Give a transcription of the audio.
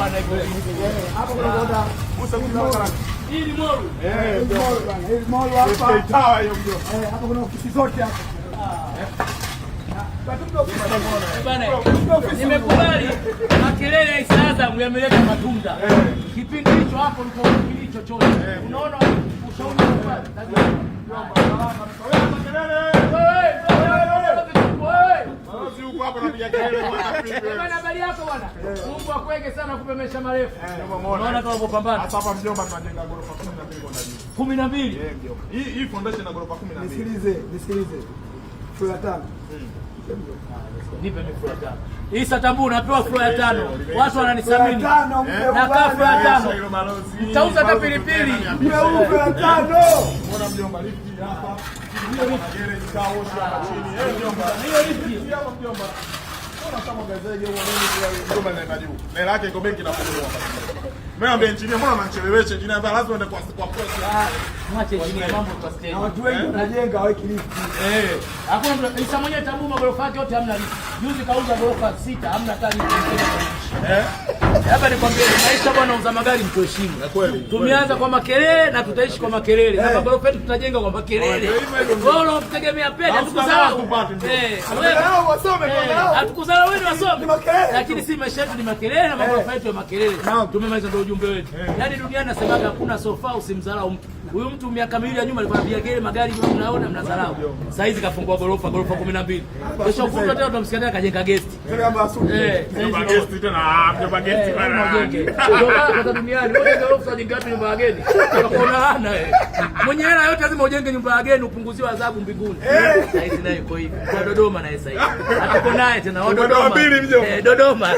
bwana hivyo. Hapo kuna boda. Hii ni mall. Bwana. Hii mall hapa. Tawa hiyo mjomba. Hapo kuna ofisi zote hapa. Nimekubali makelele ya Isaazamu yameleta matunda. Kipindi hicho hapo ndipo kipindi chochote. Unaona ushauri habari yako bwana. Mungu akwege sana kupe maisha marefu. Unaona kama unapambana. Hapa mjomba tunajenga ghorofa 12 kwa ndani. 12. Ndio. Hii foundation na ghorofa 12. Nisikilize. Floor ya 5. Nipe floor ya 5. Hii satambu unapewa floor ya 5. Watu wananisamini. Nakaa floor ya 5. Utauza hata pilipili. Floor ya 5. Mbona mjomba lift hapa? Hiyo garage kaos hapa chini. Mjomba. Hiyo lift hapa mjomba. Mbona kama gazeje huo nini mjomba naenda juu. Na hela yake iko benki na kufungua. Mimi ambaye engineer mbona unanichelewesha engineer hapa lazima uende kwa press. Mwache engineer mambo kwa stage. Na watu wengi wanajenga haweki lift. Hakuna mtu Isa mwenyewe tambua magorofa yake yote hamna lift. Juzi kauza gorofa 6 hamna hata lift. Hapa nikwambie maisha bwana uza magari mtuheshimu. Kweli. Tumeanza kwa makelele na tutaishi kwa makelele. Na magorofa yetu tutajenga kwa makelele. Wewe unategemea pesa hatukuzala. Wewe wasome kwa hatukuzala wewe wasome. Lakini si maisha yetu ni makelele na magorofa yetu ni makelele. Tumemaliza ndio ujumbe wetu. Yaani duniani nasemaga hakuna sofa usimdharau mtu. Huyu mtu miaka miwili ya nyuma alikuwa anapiga kelele magari mnaona mnadharau. Sasa hizi kafungua gorofa 12. Kesho kutwa tena utamsikia tena kajenga guest. Nyumba guest tena nyumba guest bana. Ndio duniani wewe gorofa jenga wapi nyumba ya geni? Unaona mwenye hela yote lazima ujenge nyumba ya geni upunguziwe adhabu mbinguni. Sasa hizi nayo iko hivi. Kwa Dodoma na sasa hivi. Hatuko naye tena Dodoma. Dodoma.